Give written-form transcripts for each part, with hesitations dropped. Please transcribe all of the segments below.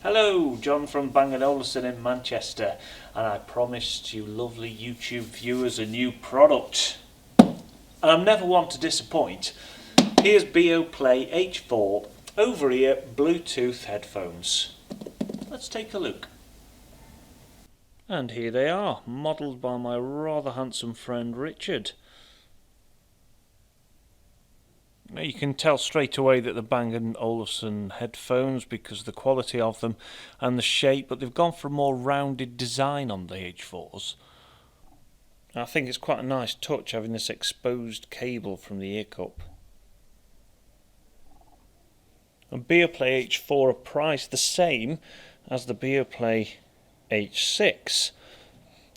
Hello, John from Bang Olufsen in Manchester, and I promised you lovely YouTube viewers a new product. And I'm never one to disappoint. Here's BeoPlay H4 over-ear Bluetooth headphones. Let's take a look. And here they are, modelled by my rather handsome friend Richard. Now you can tell straight away that the Bang Olufsen headphones because of the quality of them and the shape, but they've gone for a more rounded design on the H4s. I think it's quite a nice touch having this exposed cable from the ear cup. And BeoPlay H4 are priced the same as the BeoPlay H6,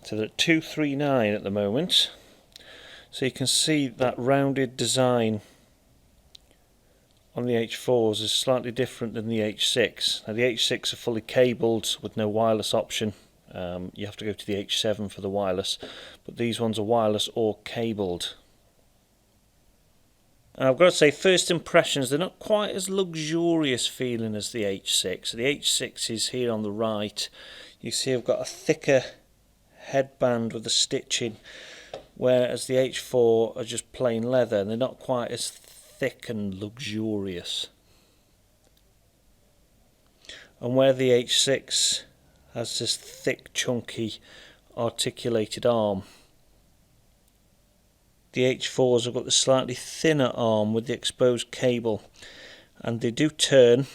so they're at $239 at the moment. So you can see that rounded design on the H4s is slightly different than the H6. Now the H6 are fully cabled with no wireless option. You have to go to the H7 for the wireless, but these ones are wireless or cabled. And I've got to say, first impressions, they're not quite as luxurious feeling as the H6. The H6 is here on the right. You see I've got a thicker headband with the stitching, whereas the H4 are just plain leather and they're not quite as thick and luxurious. And where the H6 has this thick, chunky, articulated arm, the H4s have got the slightly thinner arm with the exposed cable, and they do turn,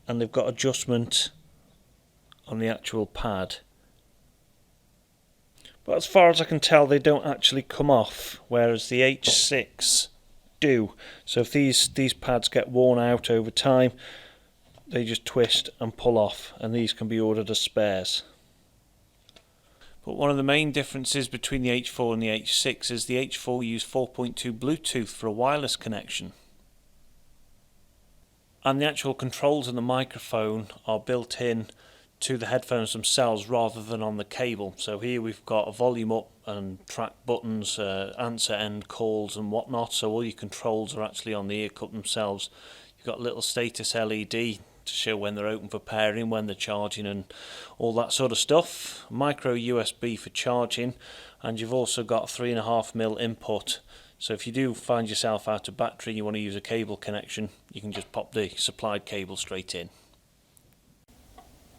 and they've got adjustment on the actual pad. But as far as I can tell, they don't actually come off, whereas the H6 do. So if these pads get worn out over time, they just twist and pull off, and these can be ordered as spares. But one of the main differences between the H4 and the H6 is the H4 use 4.2 Bluetooth for a wireless connection. And the actual controls and the microphone are built in to the headphones themselves rather than on the cable. So here we've got a volume up and track buttons, answer end calls and whatnot, so all your controls are actually on the ear cup themselves. You've got a little status LED to show when they're open for pairing, when they're charging and all that sort of stuff. Micro USB for charging, and you've also got 3.5mm input. So if you do find yourself out of battery and you want to use a cable connection, you can just pop the supplied cable straight in.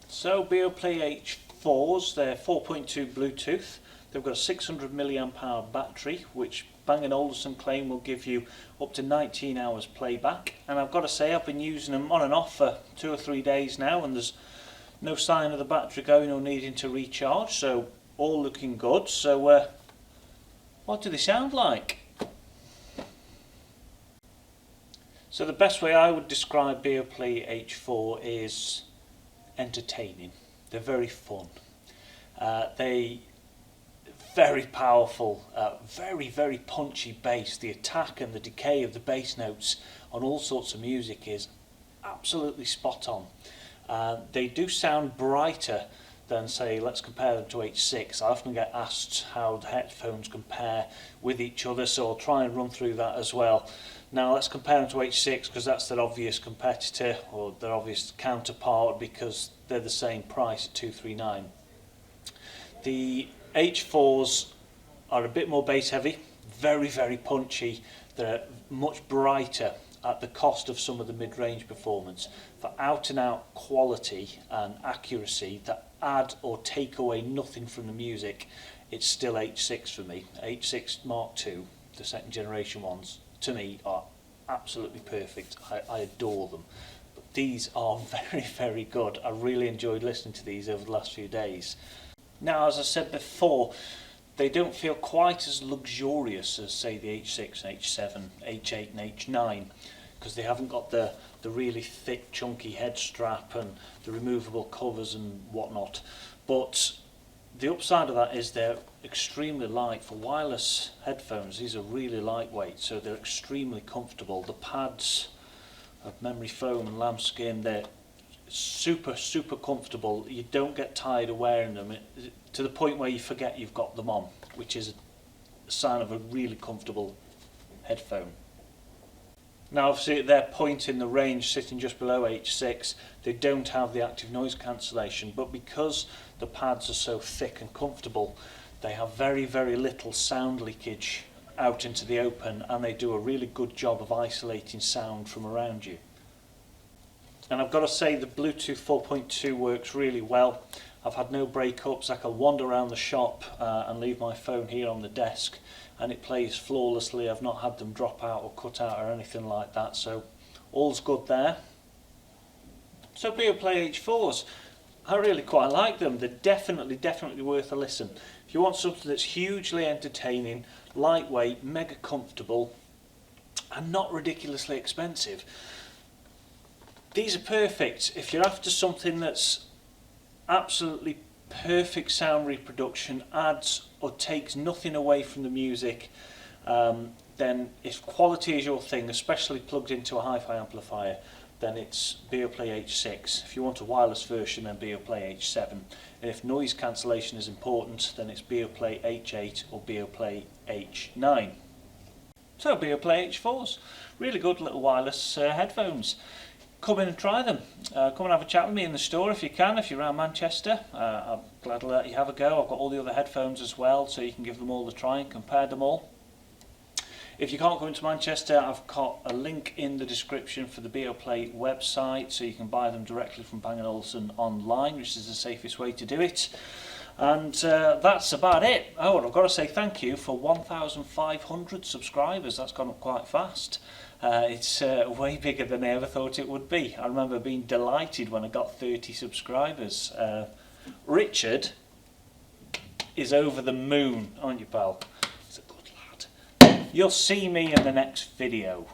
So BeoPlay H4s, they're 4.2 Bluetooth. They've got a 600 mAh battery, which Bang & Olufsen claim will give you up to 19 hours playback. And I've got to say, I've been using them on and off for 2 or 3 days now, and there's no sign of the battery going or needing to recharge, so all looking good. So what do they sound like? So the best way I would describe BeoPlay H4 is entertaining. They're very fun. They very powerful, very punchy bass. The attack and the decay of the bass notes on all sorts of music is absolutely spot on. They do sound brighter than, say, let's compare them to H6. I often get asked how the headphones compare with each other, so I'll try and run through that as well. Now let's compare them to H6 because that's their obvious competitor or their obvious counterpart, because they're the same price at $239. The H4s are a bit more bass heavy, very punchy. They're much brighter at the cost of some of the mid-range performance. For out and out quality and accuracy that add or take away nothing from the music, it's still H6 for me. H6 Mark II, the second generation ones, to me are absolutely perfect. I adore them. But these are very good. I really enjoyed listening to these over the last few days. Now, as I said before, they don't feel quite as luxurious as, say, the H6, H7, H8 and H9, because they haven't got the really thick, chunky head strap and the removable covers and whatnot. But the upside of that is they're extremely light. For wireless headphones, these are really lightweight, so they're extremely comfortable. The pads of memory foam and lambskin, they're super comfortable. You don't get tired of wearing them to the point where you forget you've got them on, which is a sign of a really comfortable headphone. Now obviously at their point in the range, sitting just below H6, they don't have the active noise cancellation, but because the pads are so thick and comfortable, they have very, very little sound leakage out into the open, and they do a really good job of isolating sound from around you. And I've got to say the Bluetooth 4.2 works really well. I've had no breakups. I can wander around the shop and leave my phone here on the desk and it plays flawlessly. I've not had them drop out or cut out or anything like that, so all's good there. So BeoPlay H4s, I really quite like them. They're definitely worth a listen. If you want something that's hugely entertaining, lightweight, mega comfortable and not ridiculously expensive, these are perfect. If you're after something that's absolutely perfect sound reproduction, adds or takes nothing away from the music, then if quality is your thing, especially plugged into a hi-fi amplifier, then it's BeoPlay H6. If you want a wireless version, then BeoPlay H7. And if noise cancellation is important, then it's BeoPlay H8 or BeoPlay H9. So BeoPlay H4s, really good little wireless headphones. Come in and try them. Come and have a chat with me in the store if you can, if you're around Manchester. I'll gladly let you have a go. I've got all the other headphones as well, so you can give them all a try and compare them all. If you can't come into Manchester, I've got a link in the description for the BeoPlay website, so you can buy them directly from Bang Olufsen online, which is the safest way to do it. And that's about it. Oh, and I've got to say thank you for 1,500 subscribers. That's gone up quite fast. It's way bigger than I ever thought it would be. I remember being delighted when I got 30 subscribers. Richard is over the moon, aren't you, pal? He's a good lad. You'll see me in the next video.